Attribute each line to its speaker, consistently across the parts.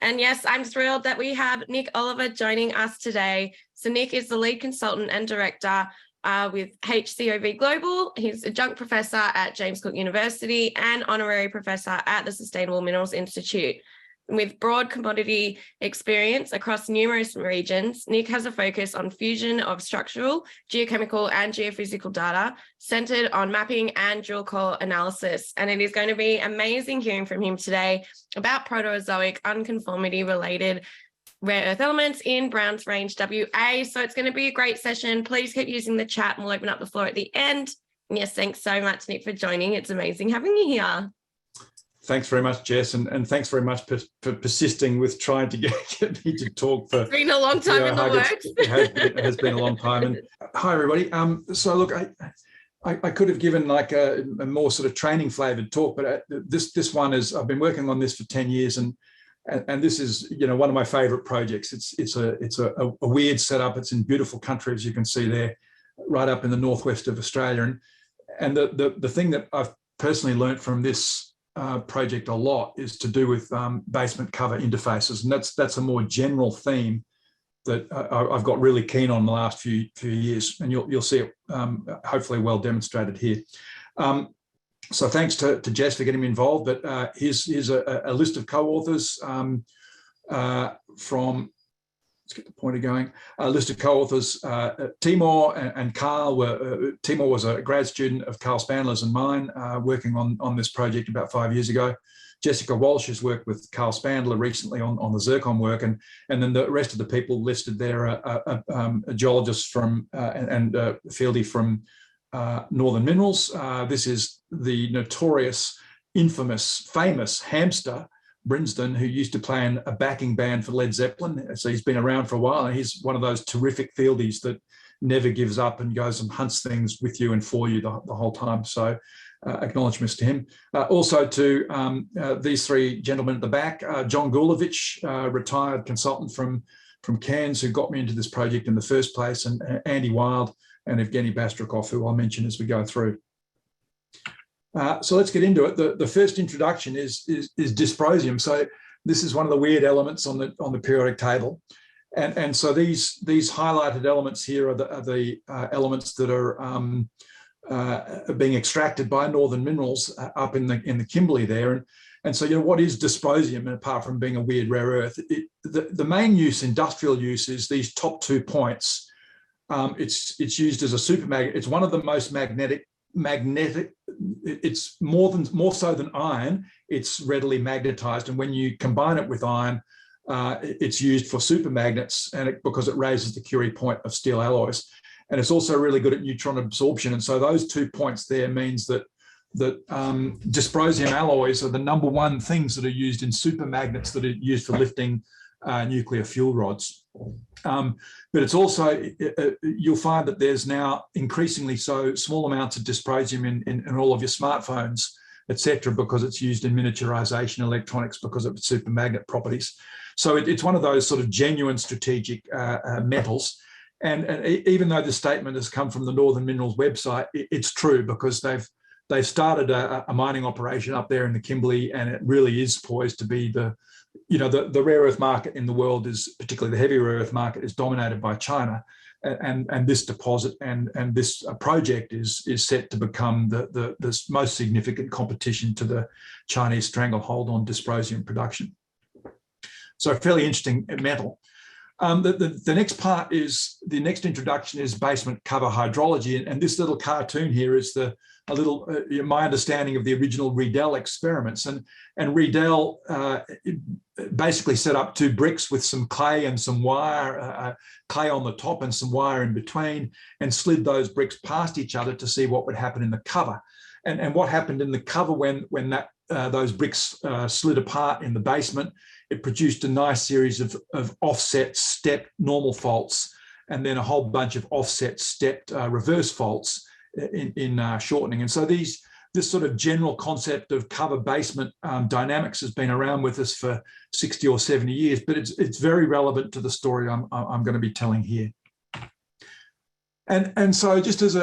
Speaker 1: And yes, I'm thrilled that we have Nick Oliver joining us today. So Nick is the lead consultant and director with HCOV Global. He's adjunct professor at James Cook University and honorary professor at the Sustainable Minerals Institute. With broad commodity experience across numerous regions, Nick has a focus on fusion of structural, geochemical and geophysical data centered on mapping and drill core analysis. And it is going to be amazing hearing from him today about Proterozoic unconformity-related rare earth elements in Browns Range, WA. So it's going to be a great session. Please keep using the chat and we'll open up the floor at the end. And yes, thanks so much, Nick, for joining. It's amazing having you here.
Speaker 2: Thanks very much, Jess, and thanks very much for persisting with trying to get me to talk. It's
Speaker 1: been a long time in the works.
Speaker 2: It has been a long time. And hi, everybody. So look, I could have given like a more sort of training flavored talk, but this one is, I've been working on this for 10 years, and this is, you know, one of my favorite projects. It's a weird setup. It's in beautiful country, as you can see there, right up in the northwest of Australia. And the thing that I've personally learned from this project a lot is to do with basement cover interfaces, and that's a more general theme that I've got really keen on the last few years, and you'll see it hopefully well demonstrated here. So thanks to Jess for getting me involved, but here's a list of co-authors from, let's get the pointer going. A list of co-authors. Timur and Carl Timur was a grad student of Carl Spandler's and mine, working on this project about 5 years ago. Jessica Walsh has worked with Carl Spandler recently on the zircon work, and then the rest of the people listed there are a geologist from and a fieldy from Northern Minerals. This is the notorious, infamous, famous hamster Brinsden, who used to play in a backing band for Led Zeppelin. So he's been around for a while, and he's one of those terrific fieldies that never gives up and goes and hunts things with you and for you the whole time. So acknowledgements to him. Also to these three gentlemen at the back, John Gulovich, retired consultant from Cairns, who got me into this project in the first place, and Andy Wild and Evgeny Bastrikov, who I'll mention as we go through. So let's get into it. The first introduction is dysprosium. So this is one of the weird elements on the periodic table, and so these highlighted elements here are the elements that are being extracted by Northern Minerals up in the Kimberley there. And so, you know, what is dysprosium, apart from being a weird rare earth? The main use, industrial use, is these top 2 points. It's used as a supermagnet. It's one of the most magnetic. It's more so than iron. It's readily magnetized, and when you combine it with iron, it's used for supermagnets, and because it raises the Curie point of steel alloys. And it's also really good at neutron absorption. And so those 2 points there means that dysprosium alloys are the #1 things that are used in supermagnets that are used for lifting nuclear fuel rods. But it's also, you'll find that there's now increasingly so small amounts of dysprosium in all of your smartphones, etc., because it's used in miniaturization electronics because of its supermagnet properties. So it's one of those sort of genuine strategic metals. And even though the statement has come from the Northern Minerals website, it's true, because they've started a mining operation up there in the Kimberley, and it really is poised to be the rare earth market in the world, is particularly the heavy rare earth market, is dominated by China, and this deposit and this project is set to become the most significant competition to the Chinese stranglehold on dysprosium production. So a fairly interesting metal. The next part is, the next introduction is basement cover hydrology, and this little cartoon here is my understanding of the original Riedel experiments. And Riedel basically set up 2 bricks with some clay and some wire, clay on the top and some wire in between, and slid those bricks past each other to see what would happen in the cover. And what happened in the cover when those bricks slid apart in the basement, it produced a nice series of offset stepped normal faults, and then a whole bunch of offset stepped reverse faults in shortening. And so this sort of general concept of cover basement dynamics has been around with us for 60 or 70 years, but it's very relevant to the story I'm going to be telling here. And so just as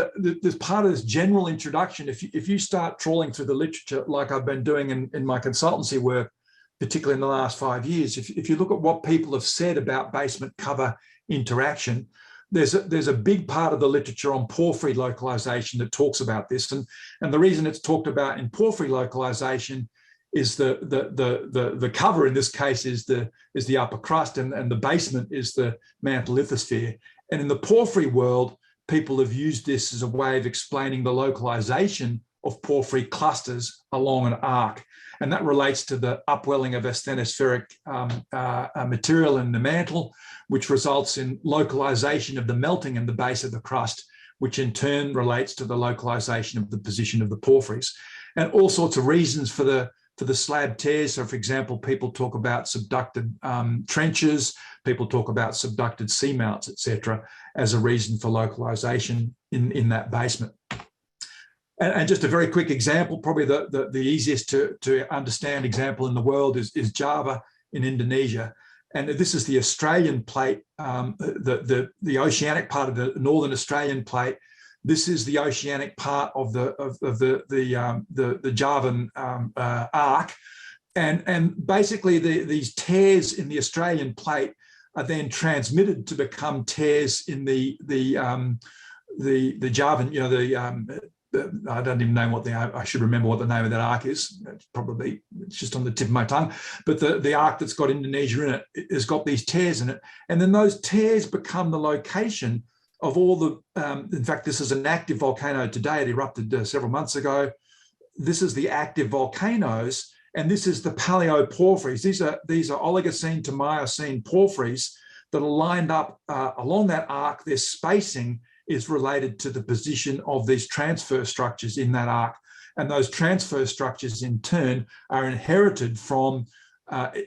Speaker 2: part of this general introduction, if you start trawling through the literature like I've been doing in my consultancy work, particularly in the last 5 years. If you look at what people have said about basement cover interaction, there's a big part of the literature on porphyry localization that talks about this. And the reason it's talked about in porphyry localization is the cover in this case is the upper crust, and the basement is the mantle lithosphere. And in the porphyry world, people have used this as a way of explaining the localization of porphyry clusters along an arc. And that relates to the upwelling of asthenospheric material in the mantle, which results in localization of the melting in the base of the crust, which in turn relates to the localization of the position of the porphyries. And all sorts of reasons for the slab tears. So, for example, people talk about subducted trenches, people talk about subducted seamounts, etc., as a reason for localization in that basement. And just a very quick example, probably the easiest to understand example in the world is Java in Indonesia. And this is the Australian plate, the oceanic part of the northern Australian plate. This is the oceanic part of the Javan arc. And basically these tears in the Australian plate are then transmitted to become tears in the Javan, I don't even know what I should remember what the name of that arc is. It's just on the tip of my tongue. But the arc that's got Indonesia in it has got these tears in it. And then those tears become the location of all the, in fact, this is an active volcano today. It erupted several months ago. This is the active volcanoes, and this is the paleoporphyries. These are Oligocene to Miocene porphyries that are lined up along that arc. Their spacing is related to the position of these transfer structures in that arc. And those transfer structures in turn are inherited from,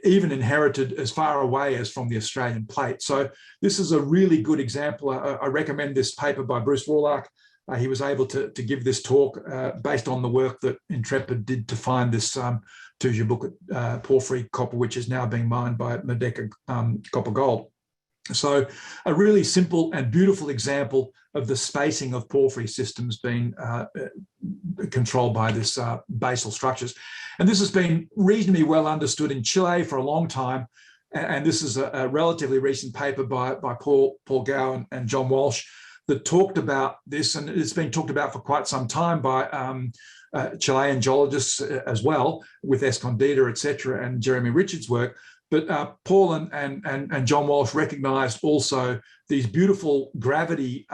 Speaker 2: even inherited as far away as from the Australian plate. So this is a really good example. I recommend this paper by Bruce Warlock. He was able to give this talk based on the work that Intrepid did to find this Tujabuka porphyry copper, which is now being mined by Medeka Copper Gold. So a really simple and beautiful example of the spacing of porphyry systems being controlled by this basal structures. And this has been reasonably well understood in Chile for a long time. And this is a relatively recent paper by Paul Gow and John Walsh that talked about this. And it's been talked about for quite some time by Chilean geologists as well, with Escondida, et cetera, and Jeremy Richards' work. But Paul and John Walsh recognised also these beautiful gravity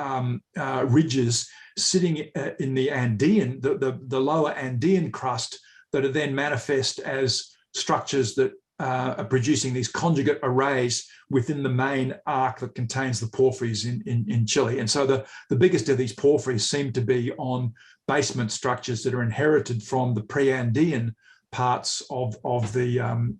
Speaker 2: ridges sitting in the Andean, the lower Andean crust, that are then manifest as structures that are producing these conjugate arrays within the main arc that contains the porphyries in Chile. And so the biggest of these porphyries seem to be on basement structures that are inherited from the pre-Andean parts of the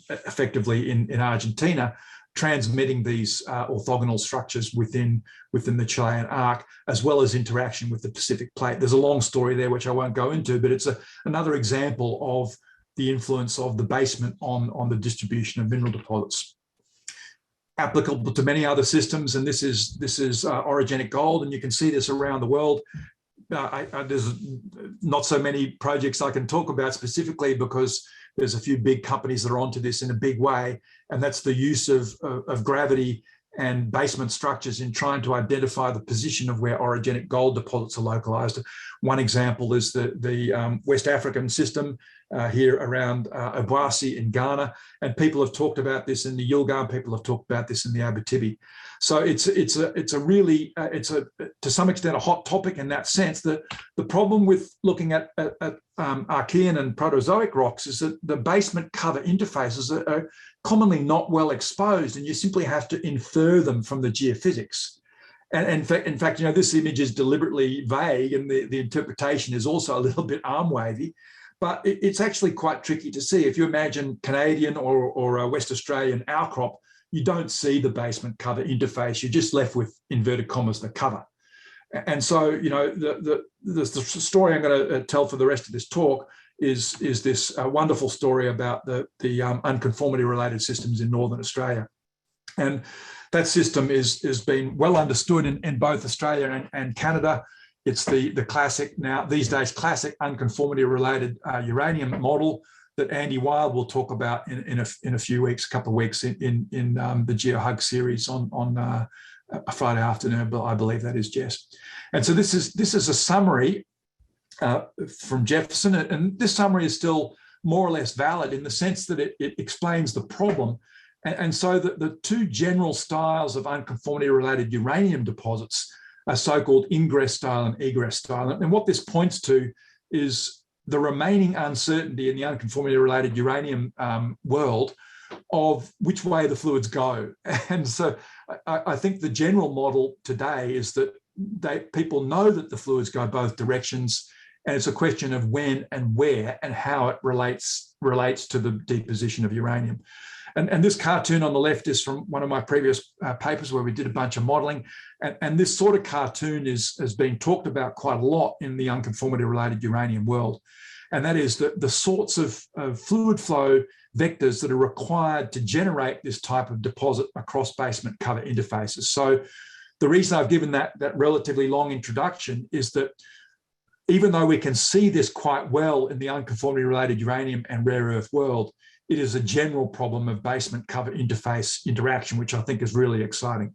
Speaker 2: effectively in Argentina, transmitting these orthogonal structures within the Chilean arc, as well as interaction with the Pacific plate. There's a long story there, which I won't go into, but it's another example of the influence of the basement on the distribution of mineral deposits. Applicable to many other systems, and this is orogenic gold, and you can see this around the world. There's not so many projects I can talk about specifically because there's a few big companies that are onto this in a big way, and that's the use of gravity and basement structures in trying to identify the position of where orogenic gold deposits are localized. One example is the West African system here around Obuasi in Ghana, and people have talked about this in the Yilgarn, people have talked about this in the Abitibi. So it's to some extent a hot topic in that sense. That the problem with looking at Archean and Proterozoic rocks is that the basement cover interfaces are commonly not well exposed, and you simply have to infer them from the geophysics. And in fact, this image is deliberately vague, and the interpretation is also a little bit arm wavy. But it's actually quite tricky to see. If you imagine Canadian or a West Australian outcrop, you don't see the basement cover interface. You're just left with, inverted commas, the cover. And so, the story I'm going to tell for the rest of this talk is this wonderful story about the unconformity-related systems in Northern Australia. And that system has been well understood in both Australia and Canada. It's the classic, now these days classic unconformity-related uranium model that Andy Wild will talk about in a few weeks, a couple of weeks in the GeoHug series on a Friday afternoon, but I believe that is, Jess. And so this is a summary from Jefferson, and this summary is still more or less valid in the sense that it explains the problem. And so the two general styles of unconformity-related uranium deposits are so-called ingress style and egress style. And what this points to is the remaining uncertainty in the unconformity-related uranium world of which way the fluids go. And so I think the general model today is that people know that the fluids go both directions, and it's a question of when and where and how it relates to the deposition of uranium. And this cartoon on the left is from one of my previous papers where we did a bunch of modeling. And this sort of cartoon has been talked about quite a lot in the unconformity-related uranium world. And that is the sorts of fluid flow vectors that are required to generate this type of deposit across basement cover interfaces. So the reason I've given that relatively long introduction is that even though we can see this quite well in the unconformity-related uranium and rare earth world, it is a general problem of basement cover interface interaction, which I think is really exciting.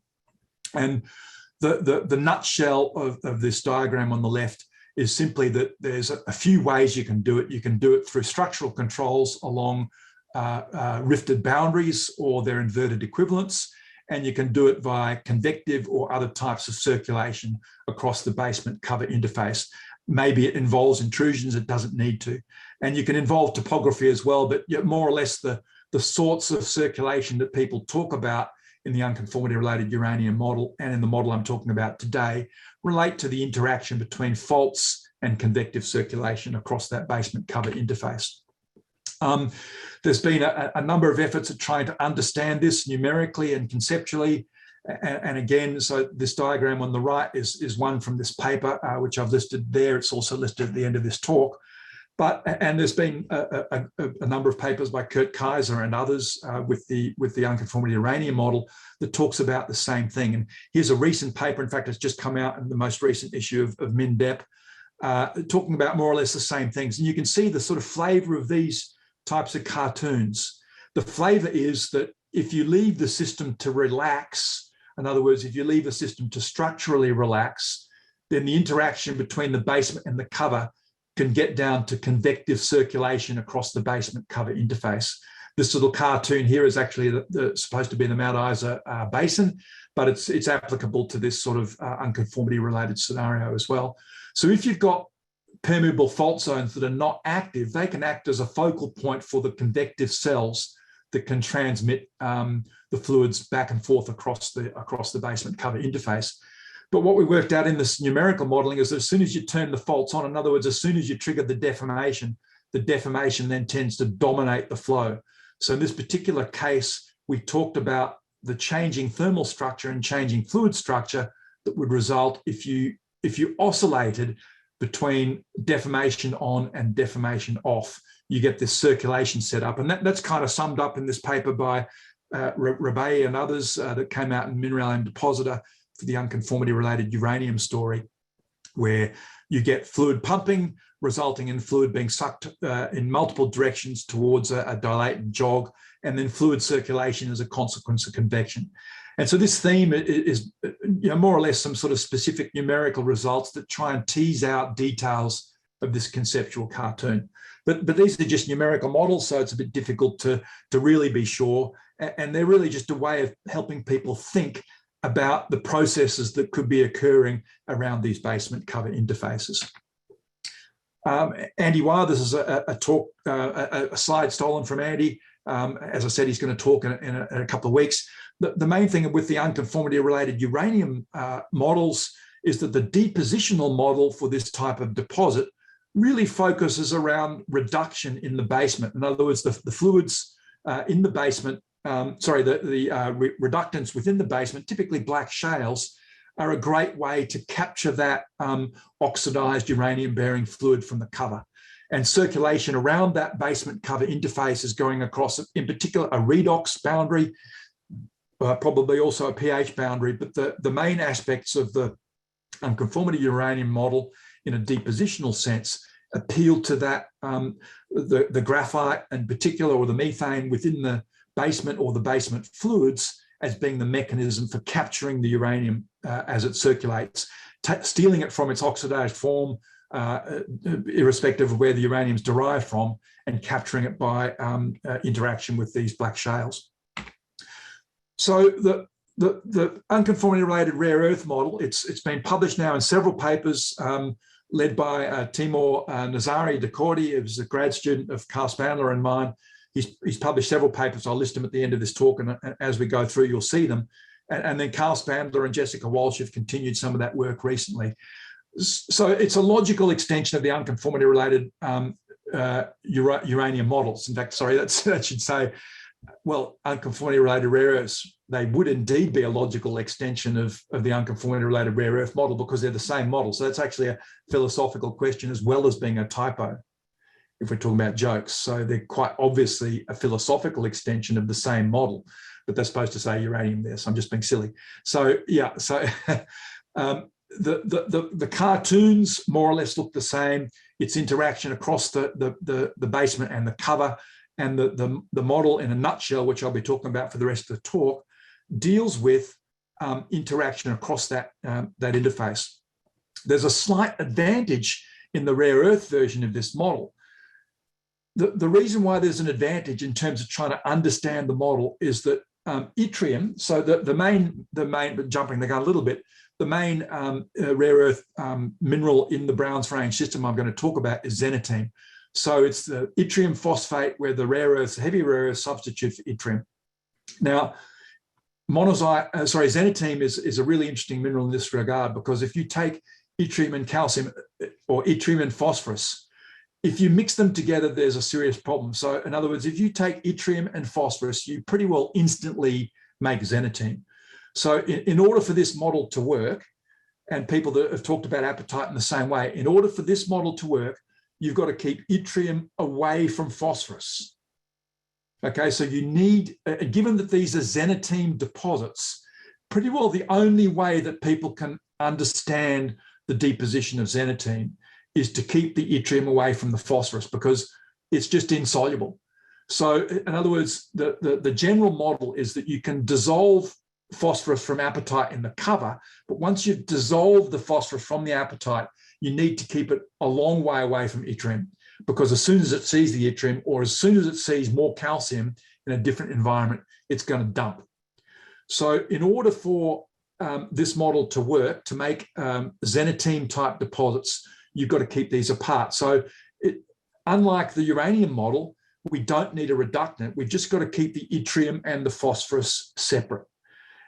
Speaker 2: And the nutshell of this diagram on the left is simply that there's a few ways you can do it. You can do it through structural controls along rifted boundaries or their inverted equivalents, and you can do it via convective or other types of circulation across the basement cover interface. Maybe it involves intrusions, it doesn't need to. And you can involve topography as well, but more or less the sorts of circulation that people talk about in the unconformity-related uranium model and in the model I'm talking about today relate to the interaction between faults and convective circulation across that basement cover interface. There's been a number of efforts at trying to understand this numerically and conceptually. And again, so this diagram on the right is one from this paper, which I've listed there. It's also listed at the end of this talk. And there's been a number of papers by Kurt Kaiser and others with the unconformity uranium model that talks about the same thing. And here's a recent paper, in fact, it's just come out in the most recent issue of MinDep, talking about more or less the same things. And you can see the sort of flavor of these types of cartoons. The flavor is that if you leave the system to relax, in other words, if you leave the system to structurally relax, then the interaction between the basement and the cover can get down to convective circulation across the basement cover interface. This little cartoon here is actually supposed to be the Mount Isa basin, but it's applicable to this sort of unconformity-related scenario as well. So if you've got permeable fault zones that are not active, they can act as a focal point for the convective cells that can transmit the fluids back and forth across the basement cover interface. But what we worked out in this numerical modeling is that as soon as you turn the faults on, in other words, as soon as you trigger the deformation then tends to dominate the flow. So in this particular case, we talked about the changing thermal structure and changing fluid structure that would result if you oscillated between deformation on and deformation off. You get this circulation set up. And that's kind of summed up in this paper by Rebay and others that came out in Mineral and Depositor for the unconformity-related uranium story, where you get fluid pumping, resulting in fluid being sucked in multiple directions towards a dilatant jog, and then fluid circulation as a consequence of convection. And so this theme is more or less some sort of specific numerical results that try and tease out details of this conceptual cartoon. But these are just numerical models, so it's a bit difficult to really be sure. And they're really just a way of helping people think about the processes that could be occurring around these basement cover interfaces. Andy Wild, this is a talk, a slide stolen from Andy. As I said, he's going to talk in a couple of weeks. The main thing with the unconformity-related uranium models is that the depositional model for this type of deposit really focuses around reduction in the basement. In other words, the fluids in the basement, the reductants within the basement, typically black shales, are a great way to capture that oxidized uranium-bearing fluid from the cover. And circulation around that basement cover interface is going across, in particular, a redox boundary, probably also a pH boundary, but the main aspects of the unconformity uranium model in a depositional sense appeal to that, the graphite in particular, or the methane within the basement or the basement fluids, as being the mechanism for capturing the uranium as it circulates, stealing it from its oxidized form, irrespective of where the uranium is derived from, and capturing it by interaction with these black shales. So the unconformity-related rare earth model, it's been published now in several papers, led by Timur Nazari Dekordi, who's a grad student of Carl Spandler and mine. He's published several papers. I'll list them at the end of this talk, and as we go through, you'll see them. And then Carl Spandler and Jessica Walsh have continued some of that work recently. So it's a logical extension of the unconformity-related uranium models. In fact, sorry, that should say, well, unconformity-related rare earths, they would indeed be a logical extension of the unconformity-related rare earth model, because they're the same model. So that's actually a philosophical question as well as being a typo, if we're talking about jokes. So they're quite obviously a philosophical extension of the same model, but they're supposed to say uranium there, so I'm just being silly. So yeah, so the cartoons more or less look the same. It's interaction across the basement and the cover, and the model in a nutshell, which I'll be talking about for the rest of the talk, deals with interaction across that interface. There's a slight advantage in the rare earth version of this model. The reason why there's an advantage in terms of trying to understand the model is that yttrium, so the main, jumping the gun a little bit, the main rare earth mineral in the Browns range system I'm going to talk about is xenotime. So it's the yttrium phosphate, where the rare earths, heavy rare earth substitute for yttrium. Now, xenotime is a really interesting mineral in this regard, because if you take yttrium and calcium, or yttrium and phosphorus, if you mix them together, there's a serious problem. So in other words, if you take yttrium and phosphorus, you pretty well instantly make xenotime. So in order for this model to work, and people that have talked about apatite in the same way, in order for this model to work, you've got to keep yttrium away from phosphorus. Okay, so you need, given that these are xenotime deposits, pretty well the only way that people can understand the deposition of xenotime is to keep the yttrium away from the phosphorus, because it's just insoluble. So in other words, the general model is that you can dissolve phosphorus from apatite in the cover, but once you've dissolved the phosphorus from the apatite, you need to keep it a long way away from yttrium, because as soon as it sees the yttrium, or as soon as it sees more calcium in a different environment, it's going to dump. So in order for this model to work, to make xenotime type deposits, you've got to keep these apart. So unlike the uranium model, we don't need a reductant. We've just got to keep the yttrium and the phosphorus separate.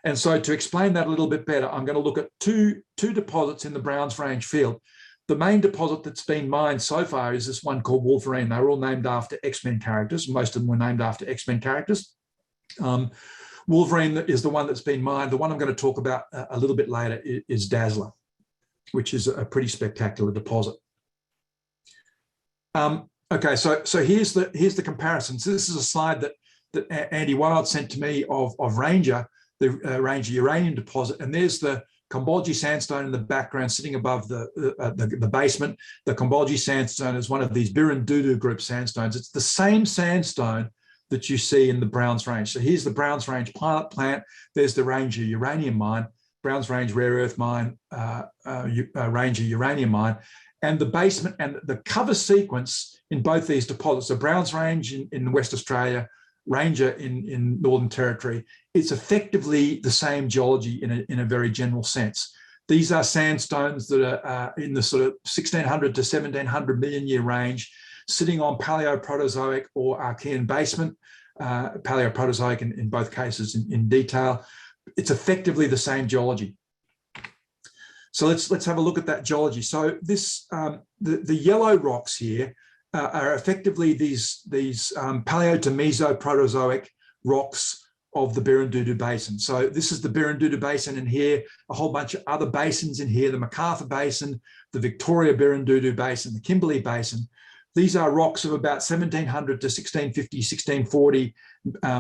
Speaker 2: And so to explain that a little bit better, I'm going to look at two deposits in the Browns Range field. The main deposit that's been mined so far is this one called Wolverine. They were all named after X-Men characters. Most of them were named after X-Men characters. Wolverine is the one that's been mined. The one I'm going to talk about a little bit later is Dazzler, which is a pretty spectacular deposit. Okay, so here's the comparison. So this is a slide that Andy Wild sent to me of Ranger, the Ranger uranium deposit, and there's the Kombolji sandstone in the background sitting above the basement. The Kombolji sandstone is one of these Birundudu group sandstones. It's the same sandstone that you see in the Browns Range. So here's the Browns Range pilot plant. There's the Ranger uranium mine, Browns Range rare earth mine, Ranger uranium mine, and the basement and the cover sequence in both these deposits, the Browns Range in West Australia, Ranger in Northern Territory, it's effectively the same geology in a very general sense. These are sandstones that are in the sort of 1600 to 1700 million year range, sitting on Paleoproterozoic or Archean basement, Paleoproterozoic in both cases in detail. It's effectively the same geology. So let's have a look at that geology. So this the yellow rocks here are effectively these Paleo to Mesoproterozoic rocks of the Birundudu Basin. So this is the Birundudu Basin, and here a whole bunch of other basins in here, the MacArthur Basin, the Victoria Birundudu Basin, the Kimberley Basin. These are rocks of about 1700 to 1650, 1640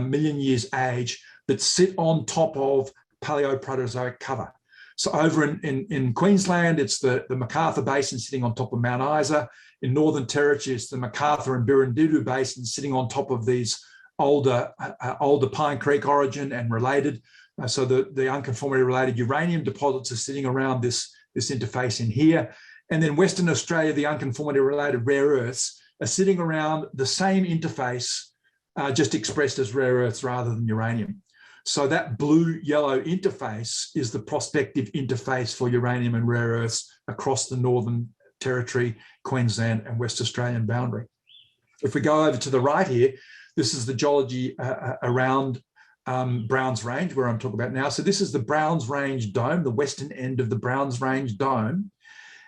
Speaker 2: million years age that sit on top of Paleoproterozoic cover. So over in Queensland, it's the MacArthur Basin sitting on top of Mount Isa. in Northern Territory, it's the MacArthur and Birrindudu basins sitting on top of these older Pine Creek origin and related. So the unconformity-related uranium deposits are sitting around this interface in here. And then Western Australia, the unconformity-related rare earths are sitting around the same interface, just expressed as rare earths rather than uranium. So that blue-yellow interface is the prospective interface for uranium and rare earths across the Northern Territory, Queensland and West Australian boundary. If we go over to the right here, this is the geology around Browns Range, where I'm talking about now. So this is the Browns Range Dome, the western end of the Browns Range Dome.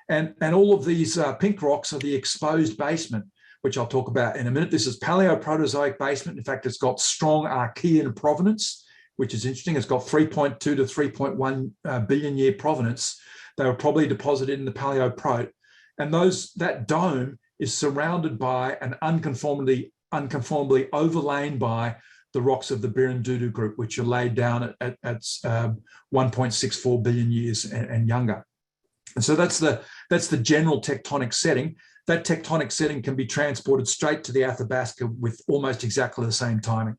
Speaker 2: And all of these pink rocks are the exposed basement, which I'll talk about in a minute. This is Paleoproterozoic basement. In fact, it's got strong Archean provenance, which is interesting. It's got 3.2 to 3.1 billion year provenance. They were probably deposited in the Paleoprote. And that dome is surrounded by an unconformably overlain by the rocks of the Birrindudu group, which are laid down at 1.64 billion years and younger. And so that's the general tectonic setting. That tectonic setting can be transported straight to the Athabasca with almost exactly the same timing,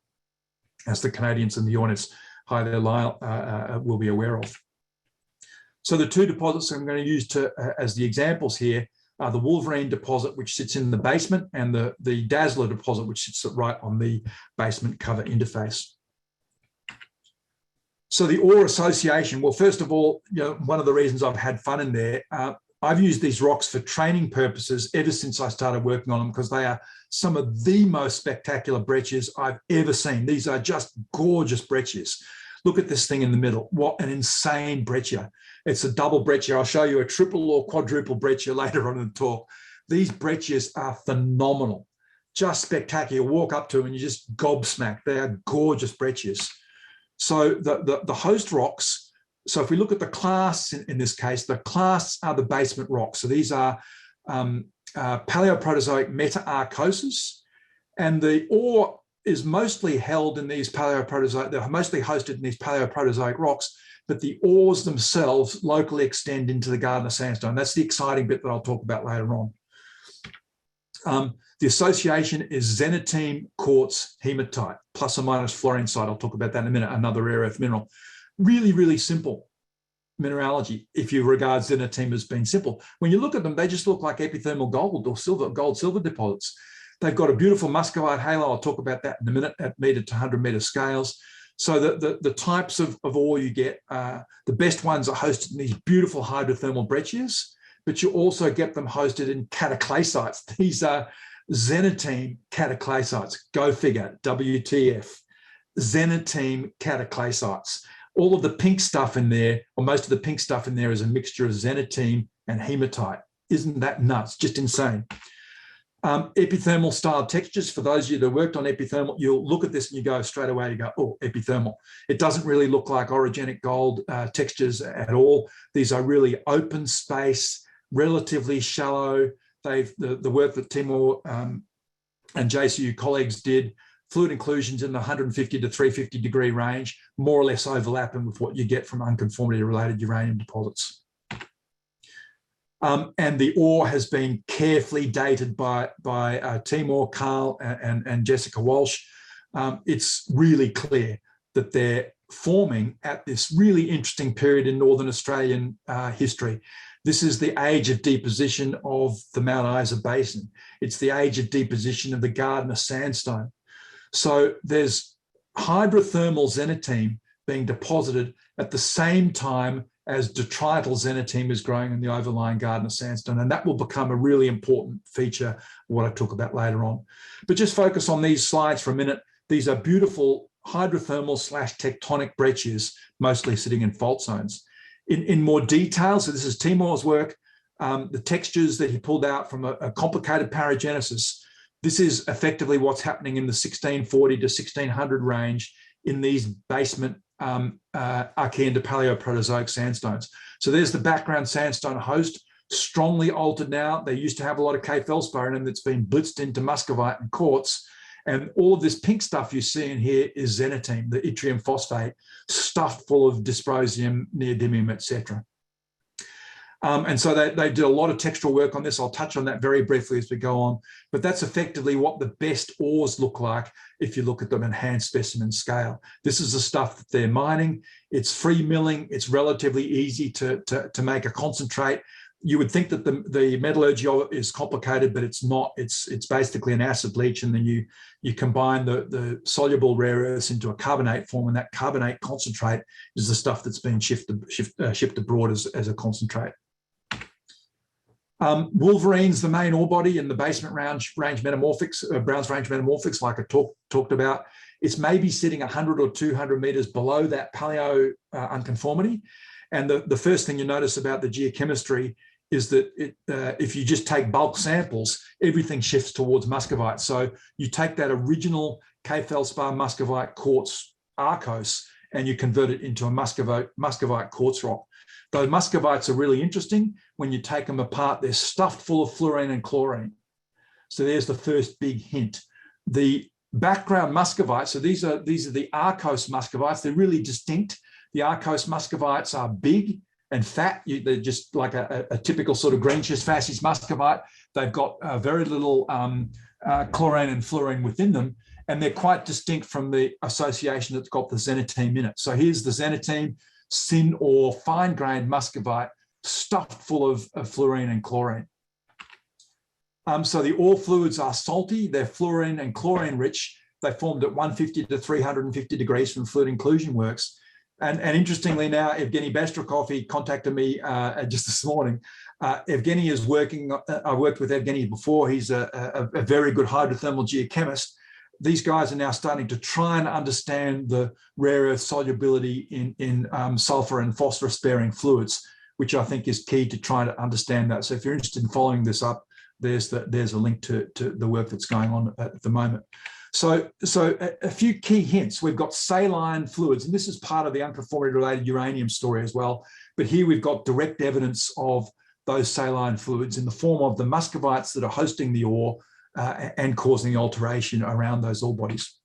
Speaker 2: as the Canadians and the audience Hi there, Lyle, will be aware of. So the two deposits I'm going to use as the examples here are the Wolverine deposit, which sits in the basement, and the Dazzler deposit, which sits right on the basement cover interface. So the ore association, well, first of all, one of the reasons I've had fun in there, I've used these rocks for training purposes ever since I started working on them, because they are some of the most spectacular breccias I've ever seen. These are just gorgeous breccias. Look at this thing in the middle. What an insane breccia. It's a double breccia. I'll show you a triple or quadruple breccia later on in the talk. These breccias are phenomenal, just spectacular. You walk up to them and you just gobsmacked. They are gorgeous breccias. So the host rocks, so if we look at the clasts in this case, the clasts are the basement rocks. So these are Paleoproterozoic meta-arcosis, and the ore is mostly held in these Paleoproterozoic, they're mostly hosted in these Paleoproterozoic rocks, but the ores themselves locally extend into the Gardner sandstone. That's the exciting bit that I'll talk about later on. The association is xenotime, quartz, hematite, plus or minus fluorine-site. I'll talk about that in a minute, another rare earth mineral. Really, really simple mineralogy, if you regard xenotime as being simple. When you look at them, they just look like epithermal gold or silver, gold-silver deposits. They've got a beautiful muscovite halo. I'll talk about that in a minute at meter to 100 meter scales. So the types of ore you get, the best ones are hosted in these beautiful hydrothermal breccias, but you also get them hosted in cataclasites. These are xenotime cataclasites. Go figure, WTF. Xenotime cataclasites. All of the pink stuff in there, or most of the pink stuff in there, is a mixture of xenotime and hematite. Isn't that nuts? Just insane. Epithermal style textures. For those of you that worked on epithermal, you'll look at this and you go straight away, you go, oh, epithermal. It doesn't really look like orogenic gold textures at all. These are really open space, relatively shallow. The work that Timur and JCU colleagues did, fluid inclusions in the 150 to 350 degree range, more or less overlapping with what you get from unconformity-related uranium deposits. And the ore has been carefully dated by Timur, Carl, and Jessica Walsh. It's really clear that they're forming at this really interesting period in Northern Australian history. This is the age of deposition of the Mount Isa Basin. It's the age of deposition of the Gardner Sandstone. So there's hydrothermal xenotime being deposited at the same time as detrital xenotime is growing in the overlying Gardner Sandstone, and that will become a really important feature of what I talk about later on. But just focus on these slides for a minute. These are beautiful hydrothermal / tectonic breccias, mostly sitting in fault zones. In more detail, so this is Timur's work, the textures that he pulled out from a complicated paragenesis. This is effectively what's happening in the 1640 to 1600 range in these basement Archean to Paleoproterozoic sandstones. So there's the background sandstone host, strongly altered now. They used to have a lot of K feldspar in them that's been blitzed into muscovite and quartz. And all of this pink stuff you see in here is xenotime, the yttrium phosphate, stuffed full of dysprosium, neodymium, etc. And so they did a lot of textural work on this. I'll touch on that very briefly as we go on. But that's effectively what the best ores look like if you look at them in hand specimen scale. This is the stuff that they're mining. It's free milling. It's relatively easy to make a concentrate. You would think that the metallurgy of it is complicated, but it's not. It's basically an acid leach, and then you combine the soluble rare earths into a carbonate form, and that carbonate concentrate is the stuff that's been shipped abroad as a concentrate. Wolverine's the main ore body in the basement range metamorphics, Browns Range metamorphics, like I talked about. It's maybe sitting 100 or 200 meters below that paleo unconformity. And the first thing you notice about the geochemistry is that if you just take bulk samples, everything shifts towards muscovite. So you take that original K-feldspar muscovite quartz arkose and you convert it into a muscovite quartz rock. Those muscovites are really interesting. When you take them apart, they're stuffed full of fluorine and chlorine. So there's the first big hint. The background muscovites, so these are the arkose muscovites. They're really distinct. The arkose muscovites are big and fat. They're just like a typical sort of green schist fasces muscovite. They've got very little chlorine and fluorine within them, and they're quite distinct from the association that's got the xenotime in it. So here's the xenotime, thin or fine-grained muscovite stuffed full of fluorine and chlorine. So the ore fluids are salty. They're fluorine and chlorine rich. They formed at 150 to 350 degrees from fluid inclusion works. And interestingly now, Evgeny Bastrikov, he contacted me just this morning. Evgeny is working, I worked with Evgeny before. He's a very good hydrothermal geochemist. These guys are now starting to try and understand the rare earth solubility in sulfur and phosphorus bearing fluids, which I think is key to trying to understand that. So if you're interested in following this up, there's a link to the work that's going on at the moment. So a few key hints. We've got saline fluids, and this is part of the unconformity-related uranium story as well. But here we've got direct evidence of those saline fluids in the form of the muscovites that are hosting the ore and causing the alteration around those ore bodies.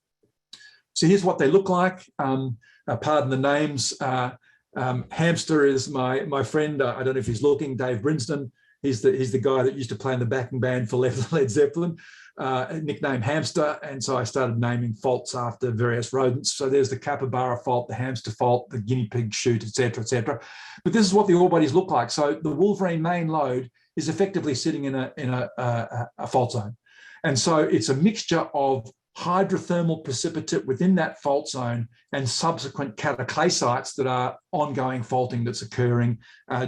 Speaker 2: So here's what they look like. Pardon the names. Hamster is my friend. I don't know if he's looking. Dave Brinsden. He's the guy that used to play in the backing band for Led Zeppelin, nicknamed Hamster. And so I started naming faults after various rodents. So there's the capybara fault, the hamster fault, the guinea pig chute, et cetera, et cetera. But this is what the ore bodies look like. So the Wolverine main lode is effectively sitting in a fault zone. And so it's a mixture of hydrothermal precipitate within that fault zone and subsequent cataclasites that are ongoing faulting that's occurring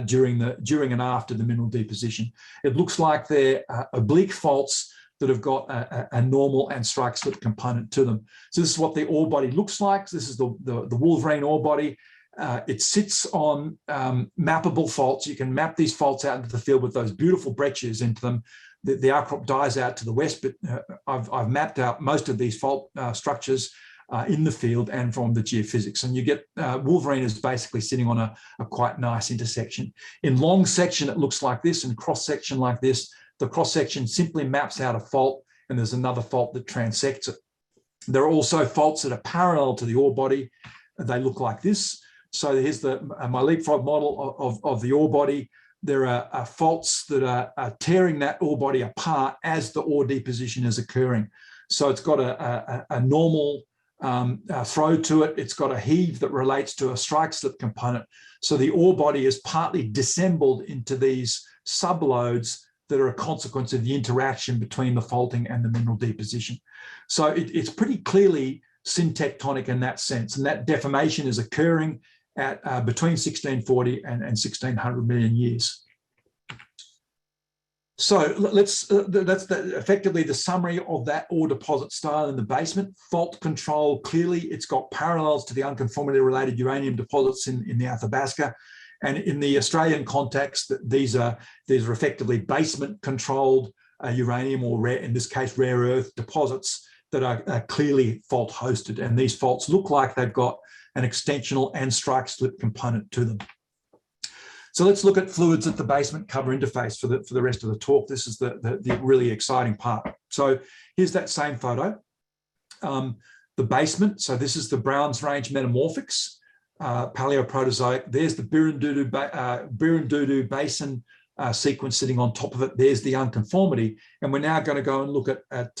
Speaker 2: during and after the mineral deposition. It looks like they're oblique faults that have got a normal and strike slip component to them. So this is what the ore body looks like. This is the Wolverine ore body. It sits on mappable faults. You can map these faults out into the field with those beautiful breccias into them. The outcrop dies out to the west, but I've mapped out most of these fault structures in the field and from the geophysics. And you get Wolverine is basically sitting on a quite nice intersection. In long section, it looks like this, and cross section like this. The cross section simply maps out a fault, and there's another fault that transects it. There are also faults that are parallel to the ore body. They look like this. So here's my leapfrog model of the ore body. There are faults that are tearing that ore body apart as the ore deposition is occurring. So it's got a normal throw to it. It's got a heave that relates to a strike slip component. So the ore body is partly dissembled into these sublodes that are a consequence of the interaction between the faulting and the mineral deposition. So it's pretty clearly syntectonic in that sense, and that deformation is occurring at between 1640 and 1600 million years. So that's effectively the summary of that ore deposit style in the basement. Fault control, clearly it's got parallels to the unconformity-related uranium deposits in the Athabasca. And in the Australian context, these are effectively basement-controlled uranium, or in this case, rare earth deposits that are clearly fault-hosted. And these faults look like they've got an extensional and strike slip component to them. So let's look at fluids at the basement cover interface for the rest of the talk. This is the really exciting part. So here's that same photo. The basement, so this is the Browns Range metamorphics. Paleoproterozoic. There's the Birrindudu Basin sequence sitting on top of it. There's the unconformity. And we're now going to go and look at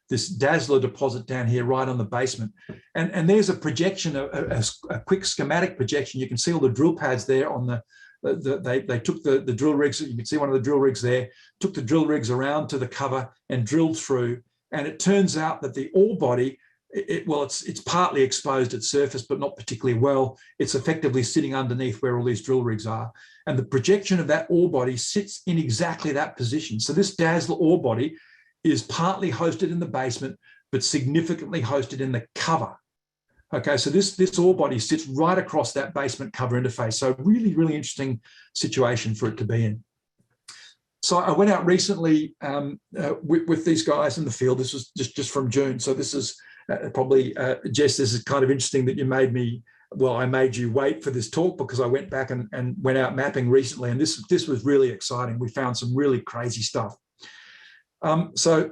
Speaker 2: this Dazzler deposit down here right on the basement. And there's a projection, a quick schematic projection. You can see all the drill pads there on they took the drill rigs. You can see one of the drill rigs there, took the drill rigs around to the cover and drilled through. And it turns out that the ore body, it's partly exposed at surface, but not particularly well. It's effectively sitting underneath where all these drill rigs are. And the projection of that ore body sits in exactly that position. So this Dazzler ore body is partly hosted in the basement, but significantly hosted in the cover. Okay, so this ore body sits right across that basement cover interface. So really, really interesting situation for it to be in. So I went out recently with these guys in the field. This was just from June. So this is probably, Jess, this is kind of interesting that you made me, well, I made you wait for this talk because I went back and went out mapping recently. And this was really exciting. We found some really crazy stuff. So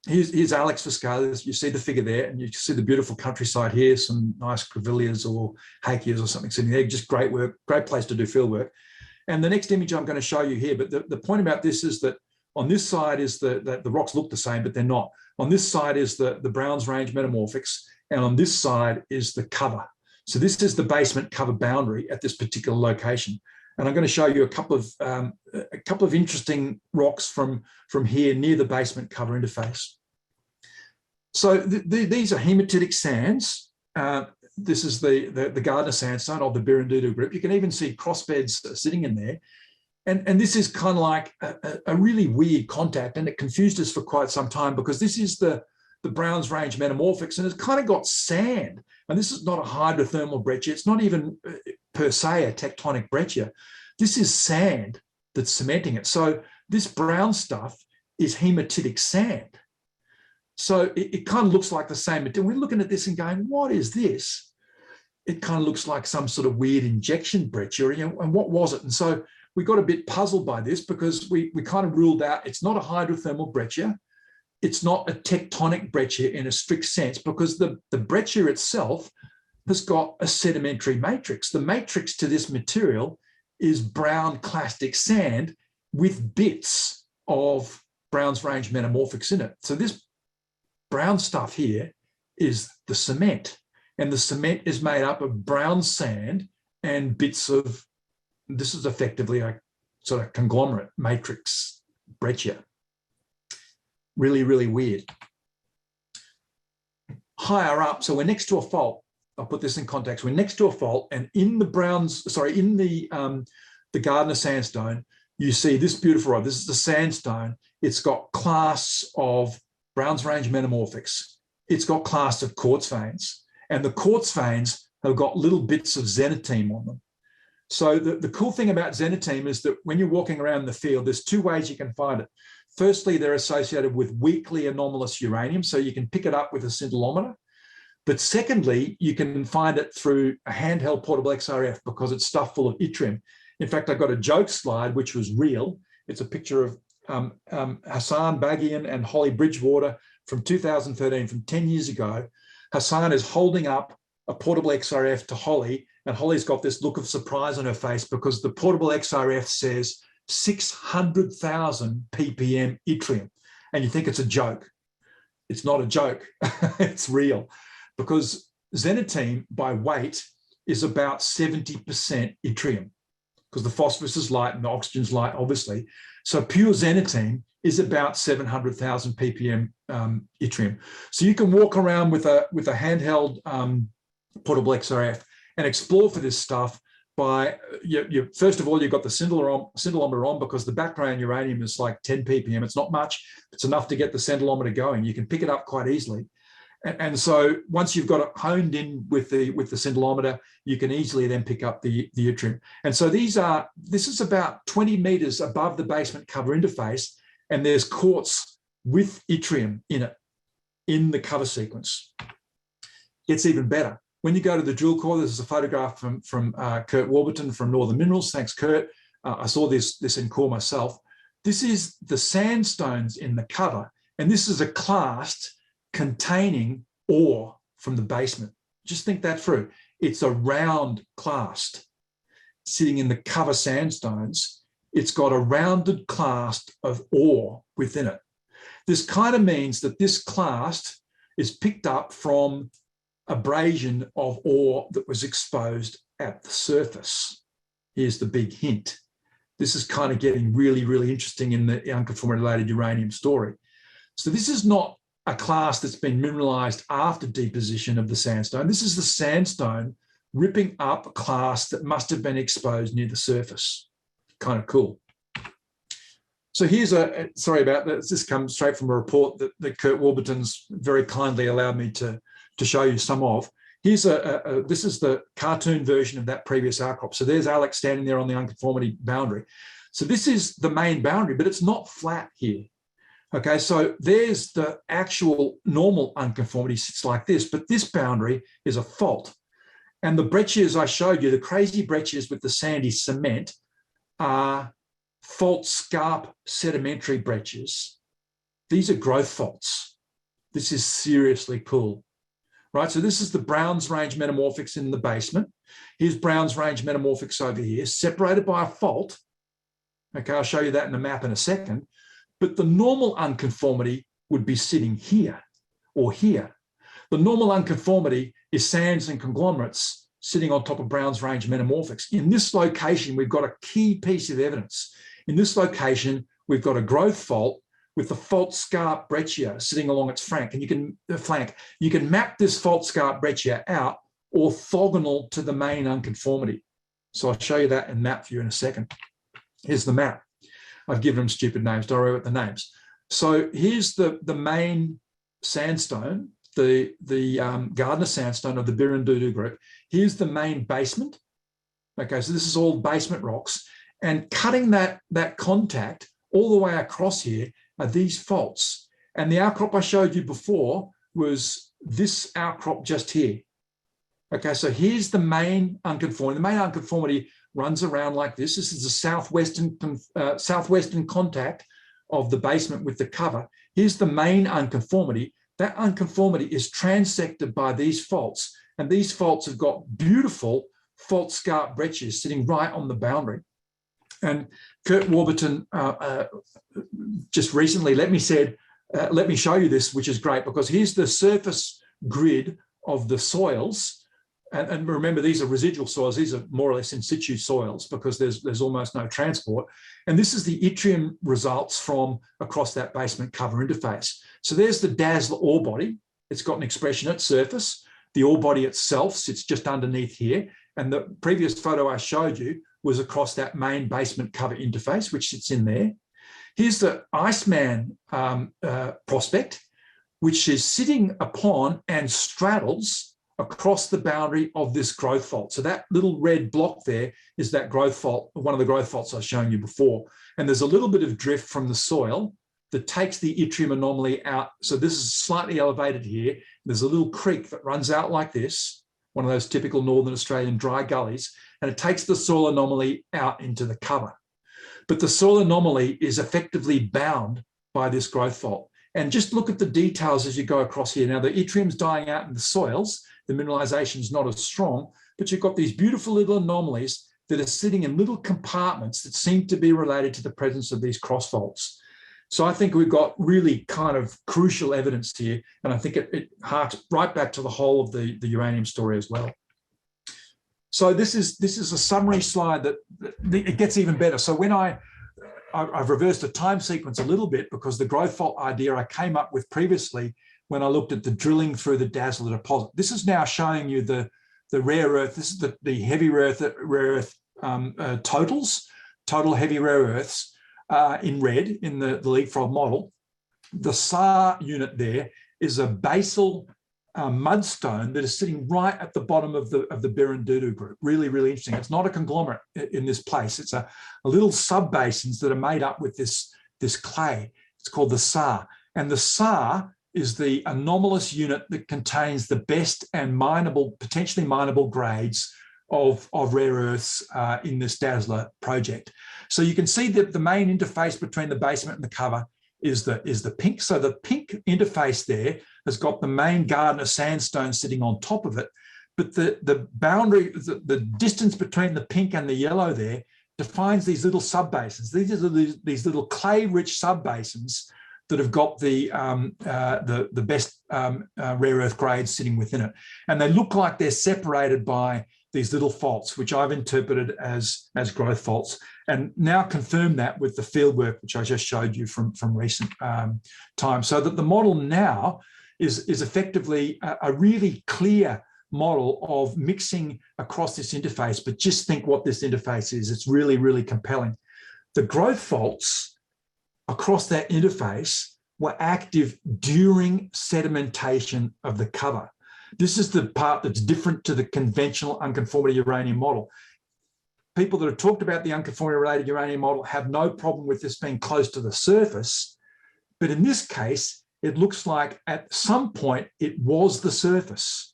Speaker 2: here's Alex Fiscalis. You see the figure there, and you see the beautiful countryside here, some nice Grevilleas or Hakias or something sitting there. Just great work, great place to do field work. And the next image I'm going to show you here, but the point about this is that on this side is the rocks look the same, but they're not. On this side is the Browns Range metamorphics, and on this side is the cover. So this is the basement cover boundary at this particular location. And I'm going to show you a couple of interesting rocks from here near the basement cover interface. So these are hematitic sands. This is the Gardner sandstone of the Birrindudu group. You can even see crossbeds sitting in there. And this is kind of like a really weird contact, and it confused us for quite some time because this is the Browns Range metamorphics, and it's kind of got sand. And this is not a hydrothermal breccia. It's not even per se a tectonic breccia. This is sand that's cementing it. So this brown stuff is hematitic sand. So it kind of looks like the same material. We're looking at this and going, what is this? It kind of looks like some sort of weird injection breccia, and what was it? And so we got a bit puzzled by this because we kind of ruled out it's not a hydrothermal breccia. It's not a tectonic breccia in a strict sense because the breccia itself has got a sedimentary matrix. The matrix to this material is brown clastic sand with bits of Browns Range metamorphics in it. So this brown stuff here is the cement, and the cement is made up of brown sand and bits of, this is effectively a sort of conglomerate matrix breccia. Really, really weird. Higher up, so we're next to a fault. I'll put this in context. We're next to a fault, and in the Gardner sandstone, you see this beautiful rock. This is the sandstone. It's got clasts of Browns Range metamorphics. It's got clasts of quartz veins, and the quartz veins have got little bits of xenotime on them. So the cool thing about xenotime is that when you're walking around the field, there's two ways you can find it. Firstly, they're associated with weakly anomalous uranium, so you can pick it up with a scintillometer. But secondly, you can find it through a handheld portable XRF because it's stuffed full of yttrium. In fact, I got a joke slide, which was real. It's a picture of Hassan Bagian and Holly Bridgewater from 2013, from 10 years ago. Hassan is holding up a portable XRF to Holly, and Holly's got this look of surprise on her face because the portable XRF says 600,000 ppm yttrium. And you think it's a joke. It's not a joke. It's real. Because xenotime by weight is about 70% yttrium, because the phosphorus is light and the oxygen's light, obviously. So pure xenotime is about 700,000 ppm yttrium. So you can walk around with a handheld portable XRF and explore for this stuff by, first of all, you've got the scintillometer on because the background uranium is like 10 ppm. It's not much. It's enough to get the scintillometer going. You can pick it up quite easily. And so once you've got it honed in with the scintillometer, you can easily then pick up the yttrium. And so this is about 20 meters above the basement cover interface, and there's quartz with yttrium in it, in the cover sequence. It's even better. When you go to the drill core, this is a photograph from Kurt Warburton from Northern Minerals. Thanks, Kurt. I saw this in core myself. This is the sandstones in the cover, and this is a clast containing ore from the basement. Just think that through. it's a round clast sitting in the cover sandstones. It's got a rounded clast of ore within it. This kind of means that this clast is picked up from abrasion of ore that was exposed at the surface. Here's the big hint. This is kind of getting really, really interesting in the unconformity-related uranium story. So this is not a clast that's been mineralized after deposition of the sandstone. This is the sandstone ripping up a clast that must have been exposed near the surface. Kind of cool. So here's sorry about that. This comes straight from a report that Kurt Warburton's very kindly allowed me to show you some of. Here's this is the cartoon version of that previous outcrop. So there's Alex standing there on the unconformity boundary. So this is the main boundary, but it's not flat here. Okay, so there's the actual normal unconformity sits like this, but this boundary is a fault. And the breccias I showed you, the crazy breccias with the sandy cement, are fault scarp sedimentary breccias. These are growth faults. This is seriously cool, right? So this is the Browns Range metamorphics in the basement. Here's Browns Range metamorphics over here, separated by a fault. Okay, I'll show you that in a map in a second. But the normal unconformity would be sitting here or here. The normal unconformity is sands and conglomerates sitting on top of Browns Range metamorphics. In this location, we've got a key piece of evidence. In this location, we've got a growth fault with the fault scarp breccia sitting along its flank. And you can map this fault scarp breccia out orthogonal to the main unconformity. So I'll show you that in map view in a second. Here's the map. I've given them stupid names, don't worry about the names. So here's the main sandstone, the Gardner sandstone of the Birrindudu group. Here's the main basement. Okay, so this is all basement rocks. And cutting that contact all the way across here are these faults. And the outcrop I showed you before was this outcrop just here. Okay, so here's the main unconformity. The main unconformity runs around like this. This is the southwestern contact of the basement with the cover. Here's the main unconformity. That unconformity is transected by these faults. And these faults have got beautiful fault scarp breccias sitting right on the boundary. And Kurt Warburton just recently let me show you this, which is great, because here's the surface grid of the soils. And remember, these are residual soils. These are more or less in situ soils because there's almost no transport. And this is the yttrium results from across that basement cover interface. So there's the Dazzler ore body. It's got an expression at surface. The ore body itself sits just underneath here. And the previous photo I showed you was across that main basement cover interface, which sits in there. Here's the Iceman prospect, which is sitting upon and straddles across the boundary of this growth fault. So that little red block there is that growth fault, one of the growth faults I was showing you before. And there's a little bit of drift from the soil that takes the yttrium anomaly out. So this is slightly elevated here. There's a little creek that runs out like this, one of those typical Northern Australian dry gullies, and it takes the soil anomaly out into the cover. But the soil anomaly is effectively bound by this growth fault. And just look at the details as you go across here. Now, the yttrium's dying out in the soils. The mineralization is not as strong, but you've got these beautiful little anomalies that are sitting in little compartments that seem to be related to the presence of these cross faults. So I think we've got really kind of crucial evidence here, and I think it harks right back to the whole of the uranium story as well. So this is a summary slide that it gets even better. So when I've reversed the time sequence a little bit because the growth fault idea I came up with previously when I looked at the drilling through the Dazzler deposit. This is now showing you the rare earth. This is the heavy rare earth total heavy rare earths in red in the leapfrog model. The SAR unit there is a basal mudstone that is sitting right at the bottom of the Birrindudu group. Really, really interesting. It's not a conglomerate in this place. It's a little sub-basins that are made up with this clay. It's called the SAR. And the SAR is the anomalous unit that contains the best and potentially mineable grades of rare earths in this Dazzler project. So you can see that the main interface between the basement and the cover is the pink. So the pink interface there has got the main Gardner sandstone sitting on top of it. but the boundary, the distance between the pink and the yellow there defines these little subbasins. These are these little clay-rich subbasins that have got the best rare earth grades sitting within it. And they look like they're separated by these little faults, which I've interpreted as growth faults, and now confirm that with the field work, which I just showed you from recent times. So that the model now is effectively a really clear model of mixing across this interface, but just think what this interface is. It's really, really compelling. The growth faults across that interface were active during sedimentation of the cover. This is the part that's different to the conventional unconformity uranium model. People that have talked about the unconformity-related uranium model have no problem with this being close to the surface, but in this case, it looks like at some point it was the surface.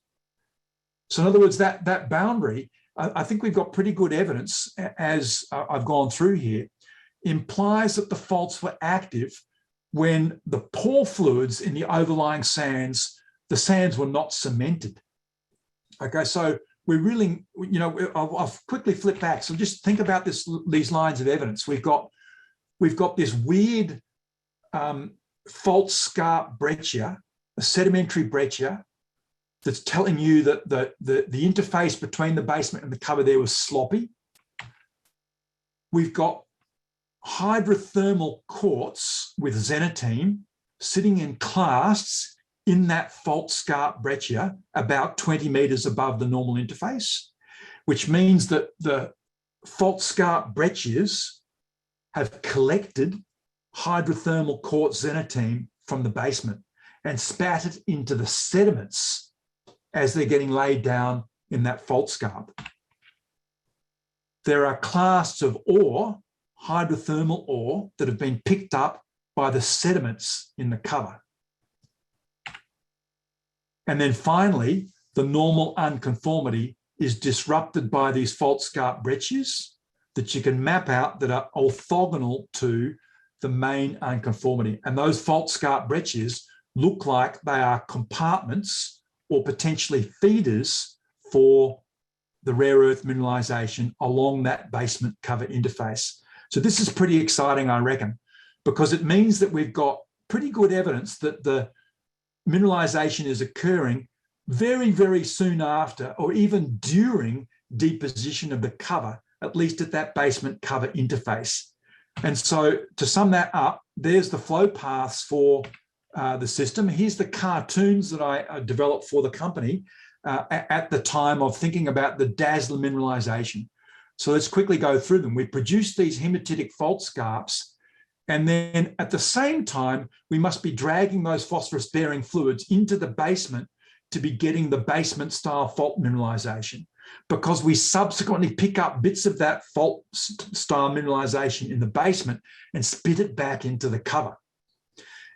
Speaker 2: So in other words, that boundary, I think we've got pretty good evidence, as I've gone through here, implies that the faults were active when the pore fluids in the overlying sands, the sands were not cemented. Okay, so we really, I'll quickly flip back. So just think about these lines of evidence. We've got this weird fault scarp breccia, a sedimentary breccia, that's telling you that the interface between the basement and the cover there was sloppy. We've got hydrothermal quartz with xenotime sitting in clasts in that fault scarp breccia about 20 meters above the normal interface, which means that the fault scarp breccias have collected hydrothermal quartz xenotime from the basement and spat it into the sediments as they're getting laid down in that fault scarp. There are clasts of ore, hydrothermal ore, that have been picked up by the sediments in the cover. And then finally, the normal unconformity is disrupted by these fault scarp breccias that you can map out that are orthogonal to the main unconformity. And those fault scarp breccias look like they are compartments or potentially feeders for the rare earth mineralization along that basement cover interface. So this is pretty exciting, I reckon, because it means that we've got pretty good evidence that the mineralization is occurring very, very soon after, or even during deposition of the cover, at least at that basement cover interface. And so to sum that up, there's the flow paths for the system. Here's the cartoons that I developed for the company at the time of thinking about the dazzler mineralization. So let's quickly go through them. We produced these hematitic fault scarps, and then at the same time, we must be dragging those phosphorus-bearing fluids into the basement to be getting the basement-style fault mineralization, because we subsequently pick up bits of that fault-style mineralization in the basement and spit it back into the cover.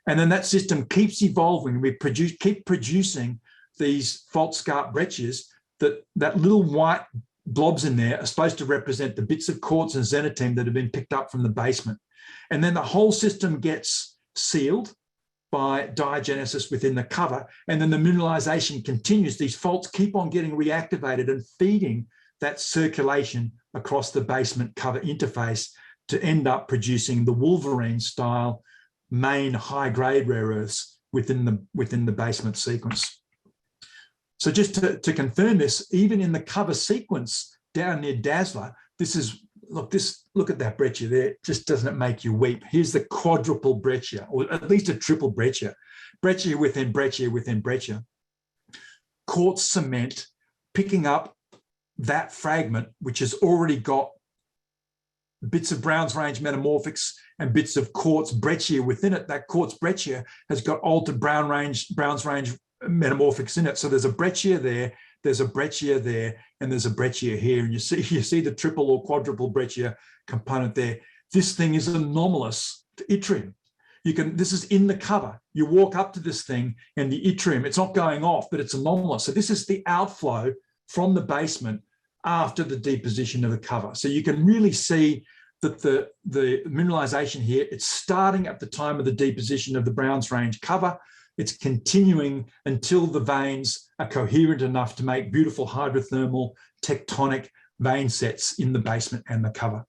Speaker 2: And then that system keeps evolving. We keep producing these fault scarp breccias that little white blobs in there are supposed to represent the bits of quartz and xenotime that have been picked up from the basement. And then the whole system gets sealed by diagenesis within the cover. And then the mineralization continues. These faults keep on getting reactivated and feeding that circulation across the basement cover interface to end up producing the Wolverine style main high-grade rare earths within the basement sequence. So just to confirm this, even in the cover sequence down near Dazzler, look at that breccia there. Just doesn't it make you weep? Here's the quadruple breccia, or at least a triple breccia. Breccia within breccia within breccia. Quartz cement picking up that fragment, which has already got bits of Browns Range metamorphics and bits of quartz breccia within it. That quartz breccia has got altered Browns Range metamorphics in it. So there's a breccia there, there's a breccia there, and there's a breccia here. And you see the triple or quadruple breccia component there. This thing is anomalous to yttrium. This is in the cover. You walk up to this thing and the yttrium, it's not going off, but it's anomalous. So this is the outflow from the basement after the deposition of the cover. So you can really see that the mineralization here, it's starting at the time of the deposition of the Browns Range cover, It's continuing until the veins are coherent enough to make beautiful hydrothermal tectonic vein sets in the basement and the cover.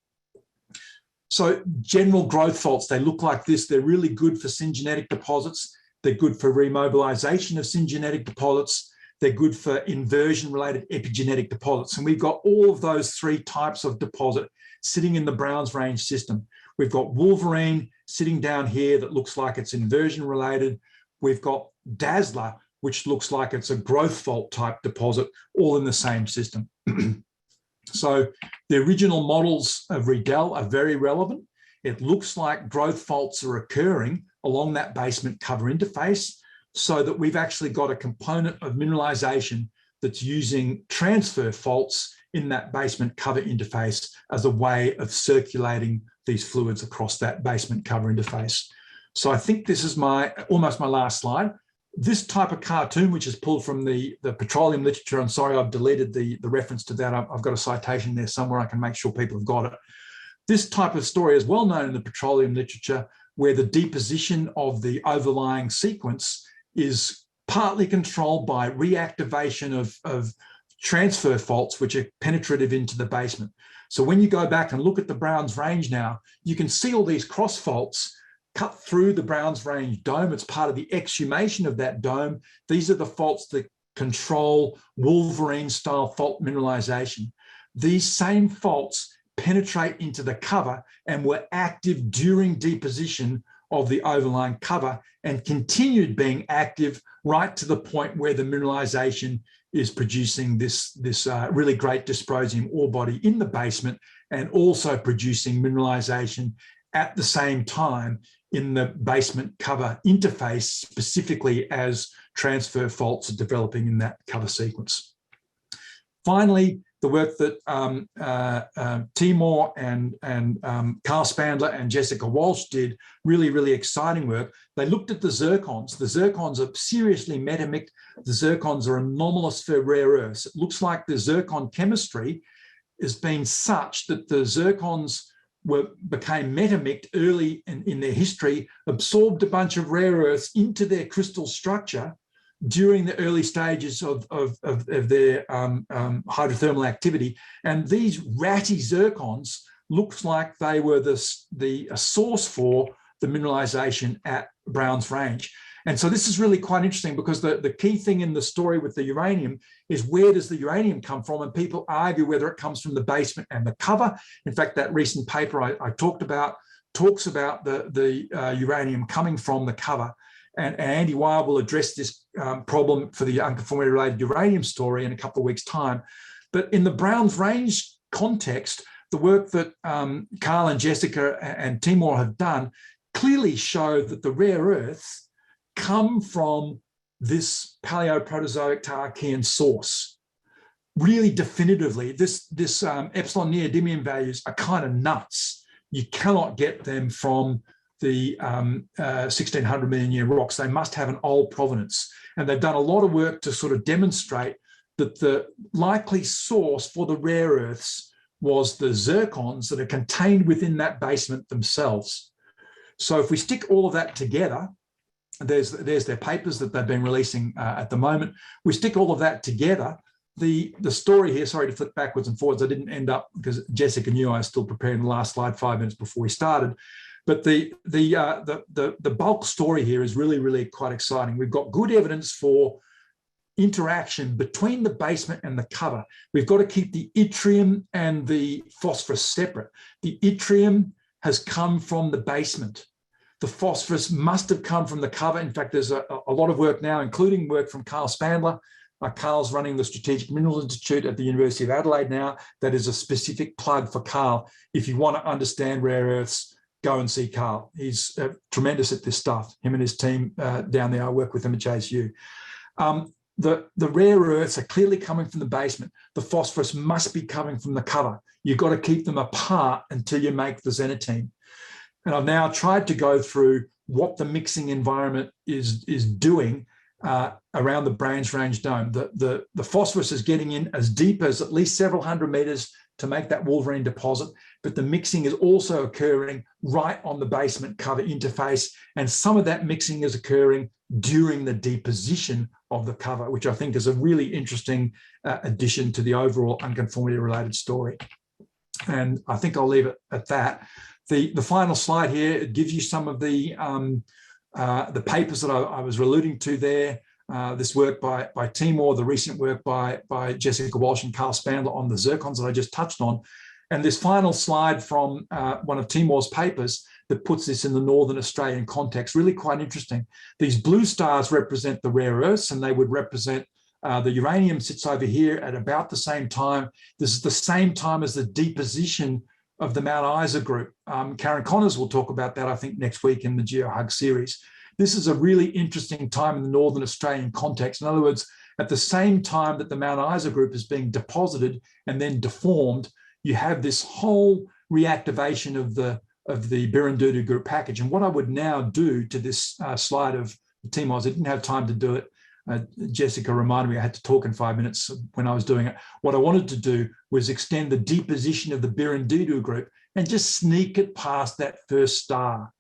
Speaker 2: So general growth faults, they look like this. They're really good for syngenetic deposits. They're good for remobilization of syngenetic deposits. They're good for inversion-related epigenetic deposits. And we've got all of those three types of deposit sitting in the Browns Range system. We've got Wolverine sitting down here that looks like it's inversion-related. We've got Dazzler, which looks like it's a growth fault type deposit, all in the same system. So the original models of Riedel are very relevant. It looks like growth faults are occurring along that basement cover interface, so that we've actually got a component of mineralization that's using transfer faults in that basement cover interface as a way of circulating these fluids across that basement cover interface. So I think this is almost my last slide. This type of cartoon, which is pulled from the petroleum literature, I'm sorry, I've deleted the reference to that. I've got a citation there somewhere. I can make sure people have got it. This type of story is well known in the petroleum literature, where the deposition of the overlying sequence is partly controlled by reactivation of transfer faults, which are penetrative into the basement. So when you go back and look at the Browns Range now, you can see all these cross faults cut through the Browns Range dome. It's part of the exhumation of that dome. These are the faults that control Wolverine-style fault mineralization. These same faults penetrate into the cover and were active during deposition of the overlying cover and continued being active right to the point where the mineralization is producing this really great dysprosium ore body in the basement, and also producing mineralization at the same time in the basement cover interface, specifically as transfer faults are developing in that cover sequence. Finally, the work that Timur and Carl Spandler and Jessica Walsh did, really exciting work. They looked at the zircons. The zircons are seriously metamixed. The zircons are anomalous for rare earths. It looks like the zircon chemistry has been such that the zircons became metamixed early in their history, absorbed a bunch of rare earths into their crystal structure during the early stages of their hydrothermal activity. And these ratty zircons looks like they were the source for the mineralization at Browns Range. And so this is really quite interesting, because the key thing in the story with the uranium is, where does the uranium come from? And people argue whether it comes from the basement and the cover. In fact, that recent paper I talked about talks about the uranium coming from the cover. And Andy Weil will address this problem for the unconformity-related uranium story in a couple of weeks' time. But in the Browns Range context, the work that Carl and Jessica and Timur have done clearly show that the rare earths come from this Paleoproterozoic to Archean source. Really definitively, this epsilon neodymium values are kind of nuts. You cannot get them from the 1600 million year rocks. They must have an old provenance. And they've done a lot of work to sort of demonstrate that the likely source for the rare earths was the zircons that are contained within that basement themselves. So if we stick all of that together, there's their papers that they've been releasing at the moment. We stick all of that together. The story here, sorry to flip backwards and forwards, I didn't end up, because Jessica knew I was still preparing the last slide 5 minutes before we started. But the bulk story here is really quite exciting. We've got good evidence for interaction between the basement and the cover. We've got to keep the yttrium and the phosphorus separate. The yttrium has come from the basement. The phosphorus must have come from the cover. In fact, there's a lot of work now, including work from Carl Spandler. Carl's running the Strategic Minerals Institute at the University of Adelaide now. That is a specific plug for Carl. If you want to understand rare earths, go and see Carl. He's tremendous at this stuff. Him and his team down there, I work with them at JSU. The rare earths are clearly coming from the basement. The phosphorus must be coming from the cover. You've got to keep them apart until you make the xenotime. And I've now tried to go through what the mixing environment is doing around the Browns Range dome. The phosphorus is getting in as deep as at least several hundred meters to make that Wolverine deposit, but the mixing is also occurring right on the basement cover interface, and some of that mixing is occurring during the deposition of the cover, which I think is a really interesting addition to the overall unconformity-related story. And I think I'll leave it at that. The final slide here, it gives you some of the papers that I was alluding to there. This work by Timor, the recent work by Jessica Walsh and Carl Spandler on the zircons that I just touched on. And this final slide from one of Timor's papers that puts this in the Northern Australian context, really quite interesting. These blue stars represent the rare earths, and they would represent the uranium sits over here at about the same time. This is the same time as the deposition of the Mount Isa group. Karen Connors will talk about that, I think, next week in the GeoHug series. This is a really interesting time in the Northern Australian context. In other words, at the same time that the Mount Isa group is being deposited and then deformed, you have this whole reactivation of the Birrindudu group package. And what I would now do to this slide of Timor's, I didn't have time to do it. Jessica reminded me I had to talk in 5 minutes when I was doing it. What I wanted to do was extend the deposition of the Birrindudu group and just sneak it past that first star.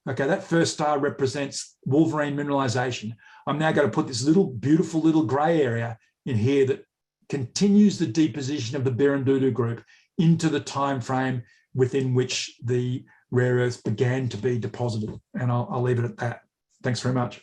Speaker 2: Okay, that first star represents Wolverine mineralization. I'm now going to put this beautiful little gray area in here that continues the deposition of the Birrindudu group into the time frame within which the rare earths began to be deposited. And I'll leave it at that. Thanks very much.